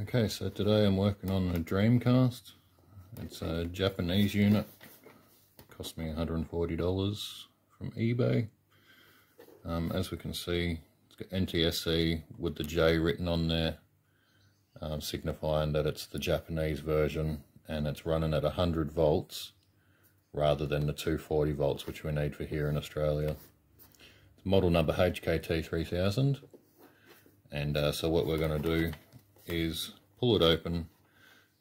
Okay, so today I'm working on a Dreamcast. It's a Japanese unit. Cost me $140 from eBay. As we can see, it's got NTSC with the J written on there, signifying that it's the Japanese version, and it's running at 100 volts rather than the 240 volts which we need for here in Australia. It's model number HKT3000, and so what we're going to do is pull it open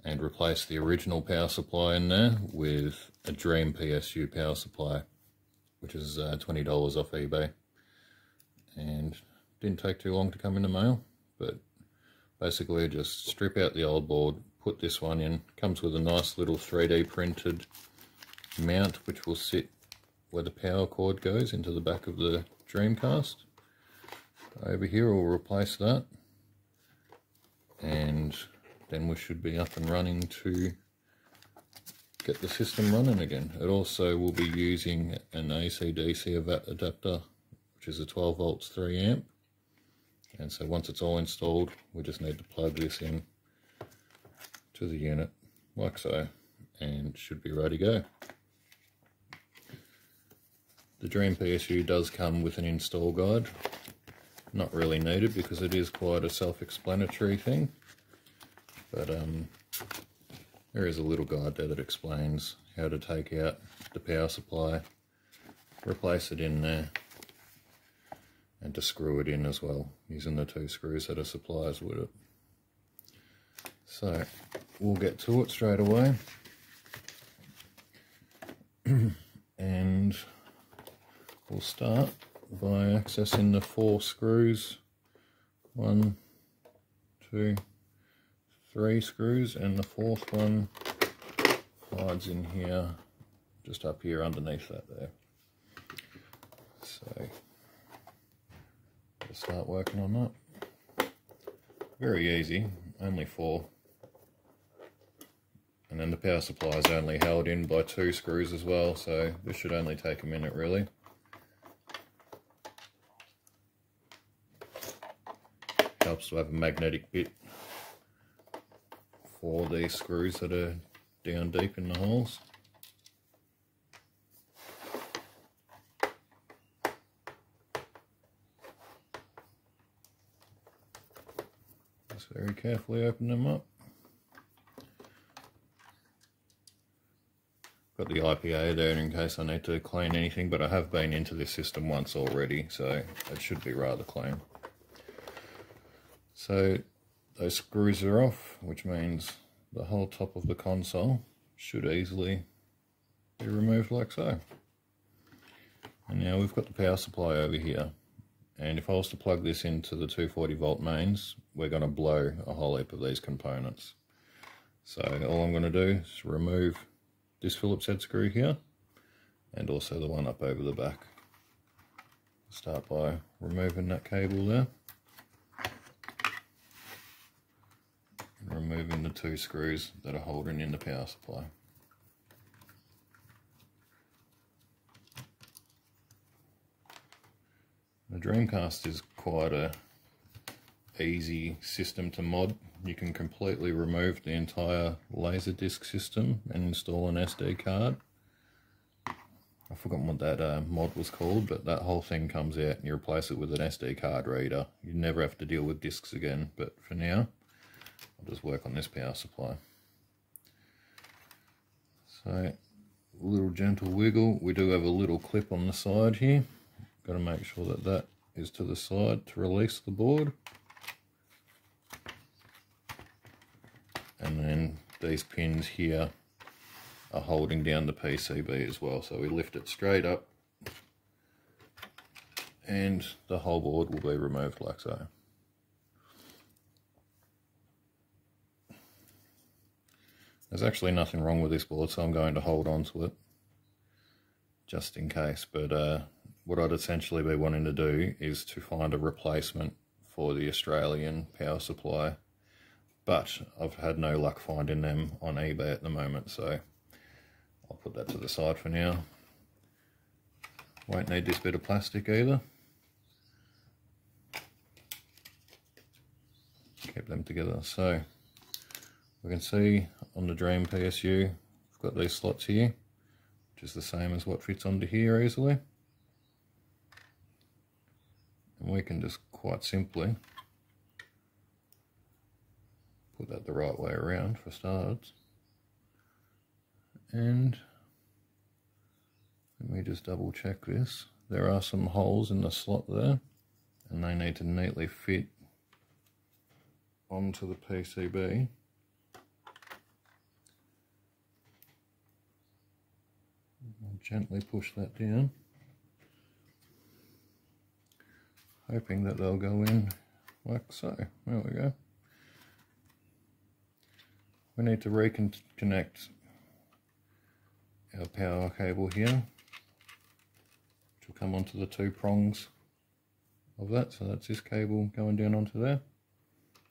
and replace the original power supply in there with a DreamPSU power supply, which is $20 off eBay, and didn't take too long to come in the mail. But basically just strip out the old board, put this one in. Comes with a nice little 3D printed mount which will sit where the power cord goes into the back of the Dreamcast. Over here we'll replace that, and then we should be up and running to get the system running again. It also will be using an AC/DC adapter, which is a 12 volts 3 amp, and so once it's all installed we just need to plug this in to the unit like so, and should be ready to go. The DreamPSU does come with an install guide. Not really needed because it is quite a self-explanatory thing, but there is a little guide there that explains how to take out the power supply, replace it in there, and to screw it in as well, using the 2 screws that are supplies with it. So we'll get to it straight away, and we'll start by accessing the 4 screws. 1, 2, 3 screws, and the 4th one hides in here, just up here underneath that there. So we'll start working on that. Very easy, only 4. And then the power supply is only held in by 2 screws as well, so this should only take a minute really. Helps to have a magnetic bit for these screws that are down deep in the holes. Just very carefully open them up. Got the IPA there in case I need to clean anything, but I have been into this system once already, so it should be rather clean. So those screws are off, which means the whole top of the console should easily be removed like so. And now we've got the power supply over here, and if I was to plug this into the 240 volt mains, we're going to blow a whole heap of these components. So all I'm going to do is remove this Phillips head screw here, and also the one up over the back. Start by removing that cable there. Removing the 2 screws that are holding in the power supply. The Dreamcast is quite a easy system to mod. You can completely remove the entire Laserdisc system and install an SD card. I've forgotten what that mod was called, but that whole thing comes out and you replace it with an SD card reader. You never have to deal with discs again, but for now I'll just work on this power supply. So, a little gentle wiggle. We do have a little clip on the side here. Got to make sure that that is to the side to release the board. And then these pins here are holding down the PCB as well. So we lift it straight up and the whole board will be removed like so. There's actually nothing wrong with this board, so I'm going to hold on to it just in case, but what I'd essentially be wanting to do is to find a replacement for the Australian power supply, but I've had no luck finding them on eBay at the moment, so I'll put that to the side for now. Won't need this bit of plastic either. Keep them together. So We can see on the DreamPSU, we've got these slots here, which is the same as what fits onto here easily. And we can just quite simply put that the right way around for starters. And let me just double check this. There are some holes in the slot there, and they need to neatly fit onto the PCB. I'll gently push that down, hoping that they'll go in like so. There we go. We need to reconnect our power cable here, which will come onto the two prongs of that. So that's this cable going down onto there.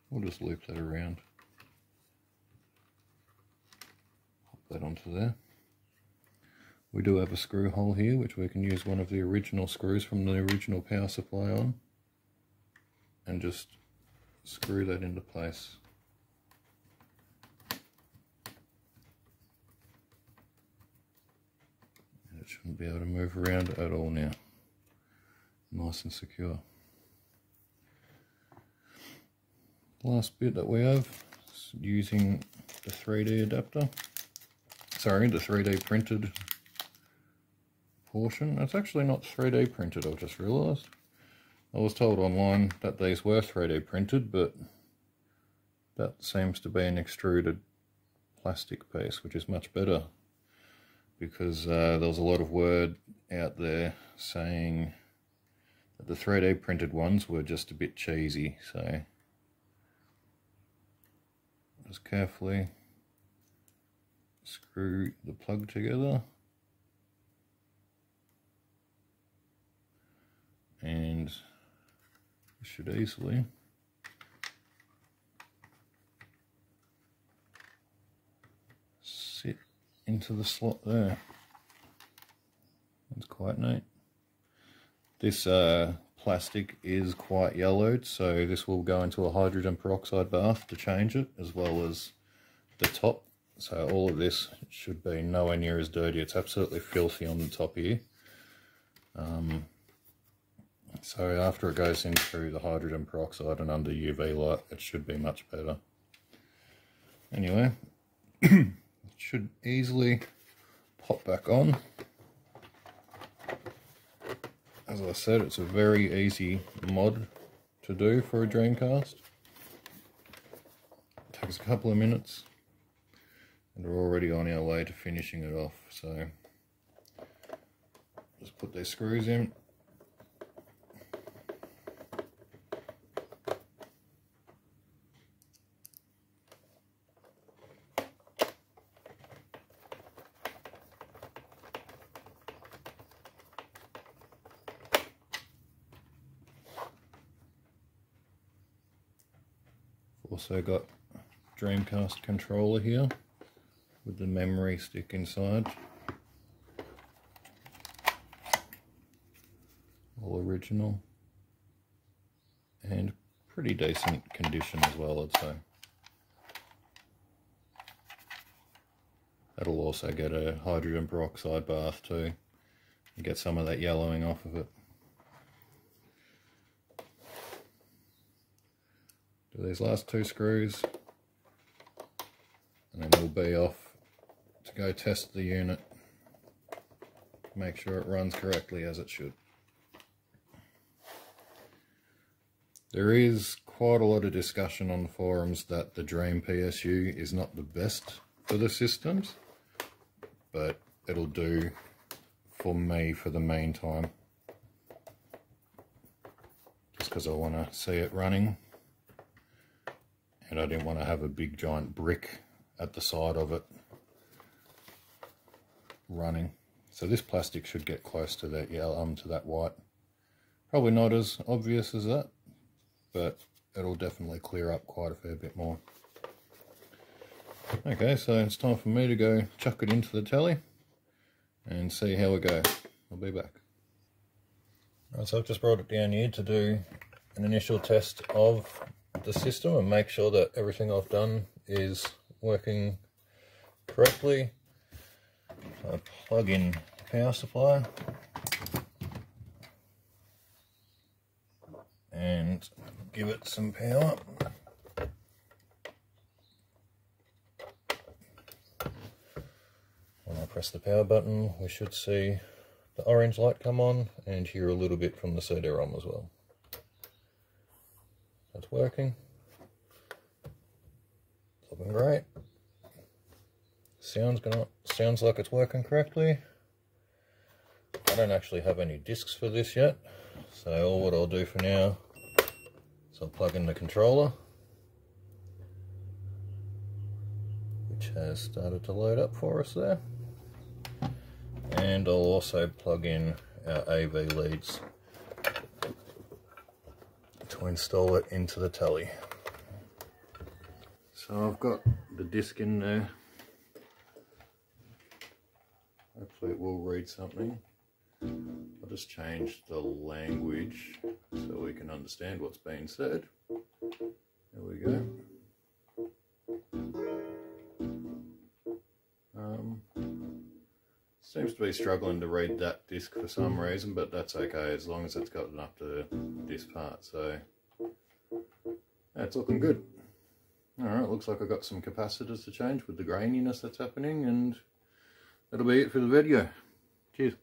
We'll just loop that around, pop that onto there. We do have a screw hole here, which we can use one of the original screws from the original power supply on, and just screw that into place. And it shouldn't be able to move around at all now. Nice and secure. The last bit that we have is using the 3D adapter. Sorry, the 3D printed portion. It's actually not 3D printed, I've just realised. I was told online that these were 3D printed, but that seems to be an extruded plastic piece, which is much better, because there was a lot of word out there saying that the 3D printed ones were just a bit cheesy. So just carefully screw the plug together, and you should easily sit into the slot there. That's quite neat. This plastic is quite yellowed, so this will go into a hydrogen peroxide bath to change it, as well as the top. So all of this should be nowhere near as dirty. It's absolutely filthy on the top here. So after it goes in through the hydrogen peroxide and under UV light, it should be much better. Anyway, it should easily pop back on. As I said, it's a very easy mod to do for a Dreamcast. It takes a couple of minutes, and we're already on our way to finishing it off. So just put these screws in. Also got Dreamcast controller here with the memory stick inside. All original and pretty decent condition as well, I'd say. That'll also get a hydrogen peroxide bath too and get some of that yellowing off of it. Do these last two screws, and then we'll be off to go test the unit, make sure it runs correctly as it should. There is quite a lot of discussion on the forums that the DreamPSU is not the best for the systems, but it'll do for me for the meantime, just because I want to see it running. And I didn't want to have a big giant brick at the side of it running. So this plastic should get close to that yellow, to that white. Probably not as obvious as that, but it'll definitely clear up quite a fair bit more. Okay, so it's time for me to go chuck it into the telly and see how we go. I'll be back. Right, so I've just brought it down here to do an initial test of the system and make sure that everything I've done is working correctly. So plug in the power supply and give it some power. When I press the power button, we should see the orange light come on and hear a little bit from the CD-ROM as well. That's working. It's looking great. Sounds like it's working correctly. I don't actually have any discs for this yet, so what I'll do for now is I'll plug in the controller, which has started to load up for us there, and I'll also plug in our AV leads to install it into the telly. So I've got the disc in there. Hopefully it will read something. I'll just change the language so we can understand what's being said. There we go. Seems to be struggling to read that disc for some reason, but that's okay as long as it's gotten up to this part. So yeah, it's looking good. Alright, looks like I've got some capacitors to change with the graininess that's happening, and that'll be it for the video. Cheers.